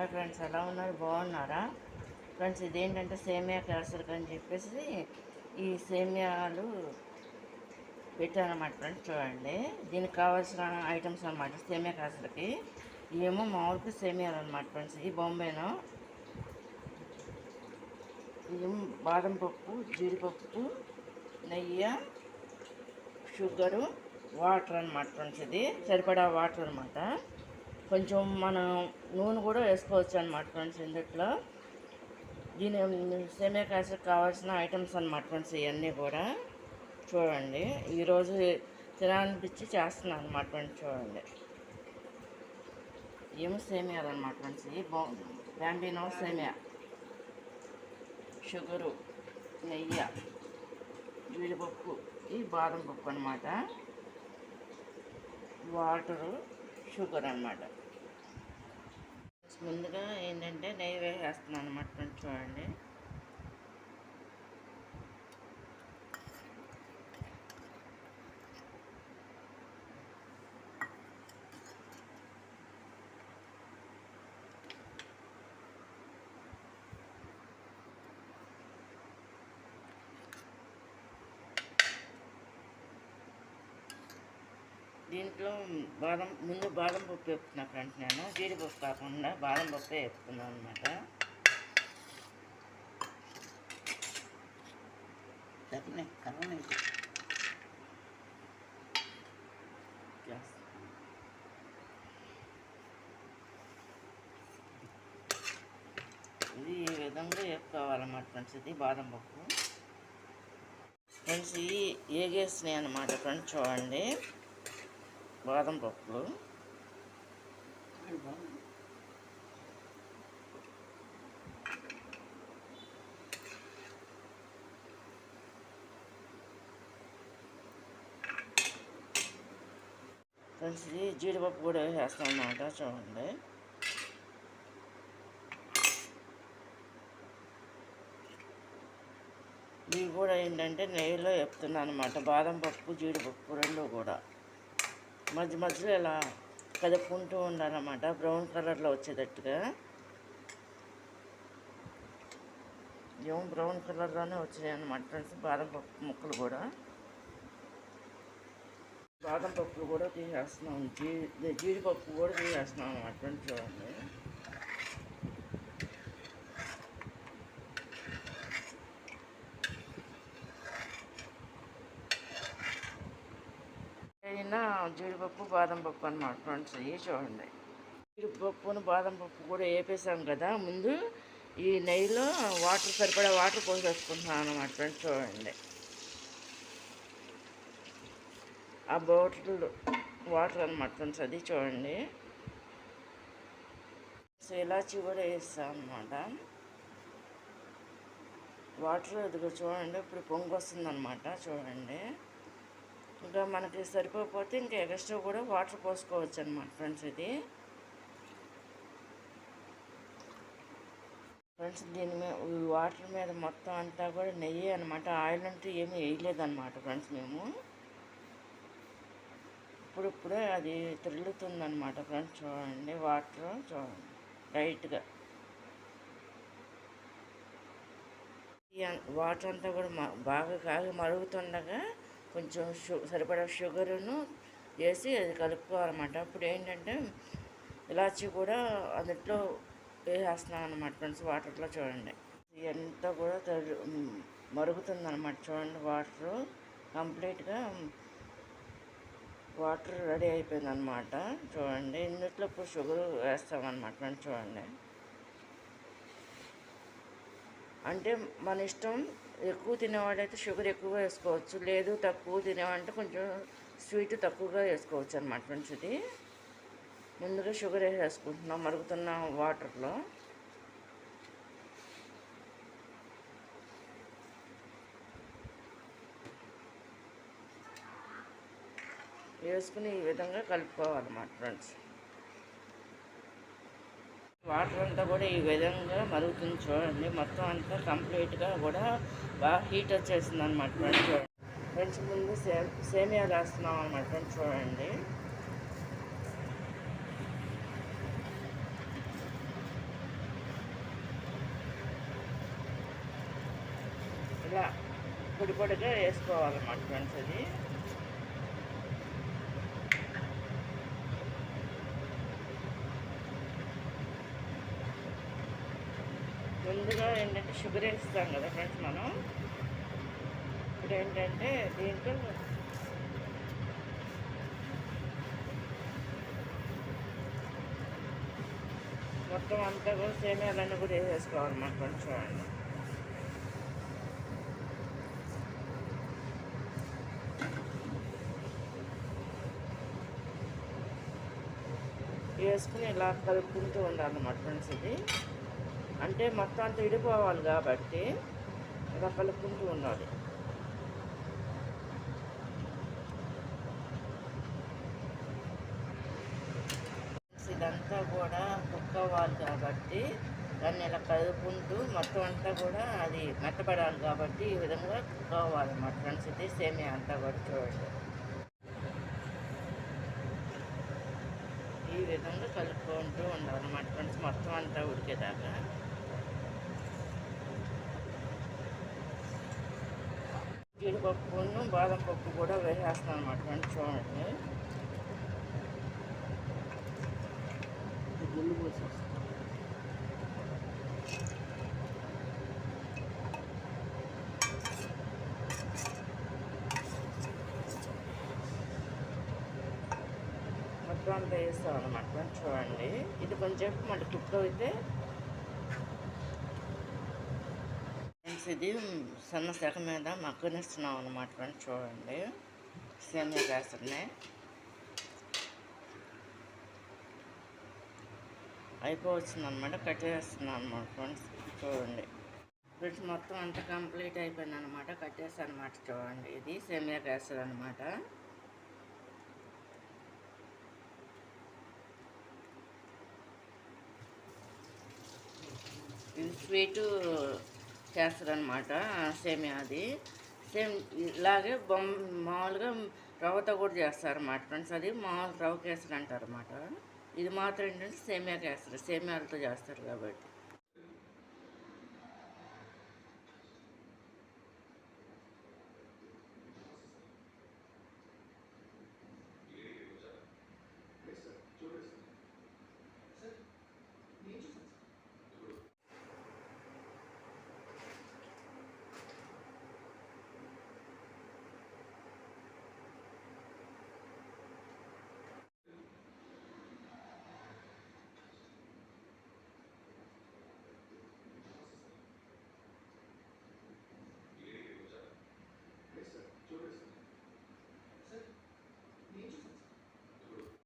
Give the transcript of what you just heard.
Hi friends, ఎలా ఉన్నారు? బాగున్నారా ఫ్రెండ్స్? ఇదేంటంటే సేమియా కేసరికి అని చెప్పేసి ఈ సేమియాలు పెట్టానమాట ఫ్రెండ్స్. చూడండి, దీనికి కావాల్సిన ఐటమ్స్ అనమాట సేమియా కేసరికి. ఇవేమో మామూలుగా సేమియాలు అనమాట ఫ్రెండ్స్. ఈ బొంబేను ఇవేమో బాదం పప్పు, జీడిపప్పు, నెయ్యి, షుగరు, వాటర్ అనమాట ఫ్రెండ్స్. ఇది సరిపడా వాటర్ అనమాట. కొంచెం మనం నూనె కూడా వేసుకోవచ్చు అనమాట ఫ్రెండ్స్ ఇందుట్లో. దీని సేమియా కేసరికి కావాల్సిన ఐటమ్స్ అనమాట ఫ్రెండ్స్. ఇవన్నీ కూడా చూడండి, ఈరోజు తినాలనిపించి చేస్తున్నాను అనమాట ఫ్రెండ్స్. చూడండి, ఏమో సేమియాలు అనమాట ఫ్రెండ్స్. ఇవి బ్యాంబినో సేమియా, షుగరు, నెయ్యి, జీడిపప్పు, ఈ బాదం పప్పు అనమాట, వాటరు, షుగర్ అనమాట. ముందుగా ఏంటంటే నెయ్యి వేసేస్తున్నాను అనమాట ఫ్రెండ్స్. చూడండి, దీంట్లో ముందు బాదం పప్పు వేపుతున్నా ఫ్రెండ్స్. నేను జీడిపప్పు కాకుండా బాదం పప్పే వేపుతున్నాను అనమాట. ఇది ఈ విధంగా వేపుకోవాలన్నమాట ఫ్రెండ్స్. ఇది బాదం పప్పు ఫ్రెండ్స్. ఇవి ఏగేసినాయి అన్నమాట ఫ్రెండ్స్. చూడండి, బాదం పప్పులు ఫ్రెండ్స్. ఇది జీడిపప్పు కూడా వేసేస్తాం అన్నమాట. చూడండి, ఇవి కూడా ఏంటంటే నెయ్యిలో వేపుతున్నాను అనమాట. బాదం పప్పు, జీడిపప్పు రెండు కూడా మధ్య మధ్యలో ఇలా కదుపుకుంటూ ఉండాలన్నమాట, బ్రౌన్ కలర్లో వచ్చేటట్టుగా. ఏమో బ్రౌన్ కలర్లోనే వచ్చాయి అన్నమాట ఫ్రెండ్స్. బాదం పప్పు ముక్కలు కూడా, బాదం పప్పులు కూడా తీసేస్తున్నాం, జీడిపప్పు కూడా తీసేస్తున్నాం అన్నమాట ఫ్రెండ్స్. చూడండి, జీడిపప్పు, బాదం పప్పు అన్నమాట ఫ్రెండ్స్. ఇవి చూడండి, జీడిపప్పును బాదం పప్పు కూడా వేపేసాం కదా ముందు. ఈ నెయ్యిలో వాటర్ సరిపడా వాటర్ పోసేసుకుంటున్నాను అన్నమాట ఫ్రెండ్స్. చూడండి, ఆ బాటిల్ వాటర్ అన్నమాట ఫ్రెండ్స్. అది చూడండి, ఇలాచి కూడా వేస్తాం అన్నమాట. వాటర్ ఇదిగో చూడండి, ఇప్పుడు పొంగు వస్తుంది అన్నమాట. చూడండి, ఇంకా మనకి సరిపోతే ఇంకా ఎక్స్ట్రా కూడా వాటర్ పోసుకోవచ్చు అనమాట ఫ్రెండ్స్. ఇది ఫ్రెండ్స్, దీని మీద వాటర్ మీద మొత్తం అంతా కూడా నెయ్యి అనమాట. ఆయిల్ అంటే ఏమీ వేయలేదన్నమాట ఫ్రెండ్స్ మేము. ఇప్పుడే అది తిరుగుతుందన్నమాట ఫ్రెండ్స్. చూడండి, వాటర్ చూడండి లైట్గా. వాటర్ అంతా కూడా బాగా కాగి మరుగుతుండగా కొంచెం సరిపడా షుగరును వేసి అది కలుపుకోవాలన్నమాట. అప్పుడు ఏంటంటే ఇలాచి కూడా అందులో వేసేస్తున్నాం అన్నమాట ఫ్రెండ్స్ వాటర్లో. చూడండి, ఇదంతా కూడా మరుగుతుందన్నమాట. చూడండి, వాటర్ కంప్లీట్గా వాటర్ రెడీ అయిపోయిందన్నమాట. చూడండి, ఇందులో ఇప్పుడు షుగర్ వేస్తామన్నమాట ఫ్రెండ్స్. చూడండి, అంటే మన ఇష్టం. ఎక్కువ తినేవాడైతే షుగర్ ఎక్కువ వేసుకోవచ్చు, లేదు తక్కువ తినేవాడంటే కొంచెం స్వీట్ తక్కువగా వేసుకోవచ్చు అన్నమాట ఫ్రెండ్స్. ఇది ముందుగా షుగర్ వేసేసుకుంటున్నాం మరుగుతున్న వాటర్లో. వేసుకుని ఈ విధంగా కలుపుకోవాలన్నమాట ఫ్రెండ్స్. వాటర్ అంతా కూడా ఈ విధంగా మరుగుతుంది. చూడండి, మొత్తం అంతా కంప్లీట్గా కూడా బాగా హీట్ వచ్చేసింది అనమాట ఫ్రెండ్స్. ఫ్రెండ్స్, ముందు సేమియాలు వేస్తున్నాం అనమాట ఫ్రెండ్స్. చూడండి, ఇలా పొడి పొడిగా వేసుకోవాలన్నమాట ఫ్రెండ్స్. అది ముందుగా ఏంటంటే షుగర్ వేస్తాం కదా ఫ్రెండ్స్ మనం. ఇప్పుడు ఏంటంటే దీంట్లో మొత్తం అంతా కూడా సేమియాలన్నీ కూడా వేసేసుకోవాలన్నమాట ఫ్రెండ్స్. చూడండి, వేసుకుని ఇలా కలుపుకుంటూ ఉండాలన్నమాట ఫ్రెండ్స్. ఇది అంటే మొత్తం అంతా విడిపోవాలి కాబట్టి ఇలా కలుపుకుంటూ ఉండాలి. ఇదంతా కూడా కుక్ అవ్వాలి కాబట్టి దాన్ని ఇలా కలుపుకుంటూ మొత్తం అంతా కూడా అది మెత్తపడాలి కాబట్టి ఈ విధంగా కుక్ అవ్వాలన్నమాట ఫ్రెండ్స్. ఇది సేమియా అంతా కూడా చూడండి, ఈ విధంగా కలుపుకుంటూ ఉండాలన్నమాట ఫ్రెండ్స్ మొత్తం అంతా ఉడికేదాకా. జీడిపప్పును బాదం పప్పు కూడా వేసేస్తాను అన్నమాట ఫ్రెండ్స్. చూడండి, గుళ్ళు పోసేస్తాను. మొత్తం అంతా వేస్తాం అన్నమాట ఫ్రెండ్స్. చూడండి, ఇది కొంచెం మళ్ళీ కుక్ అయితే ఫ్రెండ్స్ ఇది సన్న సెగ మీద మగ్గనిస్తున్నాం అన్నమాట ఫ్రెండ్స్. చూడండి, సేమియా వేస్తున్నాయి అయిపోవచ్చింది అనమాట, కట్టేస్తున్నాను అనమాట ఫ్రెండ్స్. చూడండి ఫ్రెండ్స్, మొత్తం అంతా కంప్లీట్ అయిపోయింది అనమాట, కట్టేస్తాను అనమాట. చూడండి, ఇది సేమియా కేసరి అనమాట. ఇది స్వీటు కేసరి అనమాట, సేమియా. అది సేమ్ ఇలాగే మామూలుగా రవ్వతో కూడా చేస్తారన్నమాట ఫ్రెండ్స్. అది మామూలు రవ్వ కేసరి అంటారు అన్నమాట. ఇది మాత్రం ఏంటంటే సేమియా కేసరి, సేమియాలతో చేస్తారు కాబట్టి.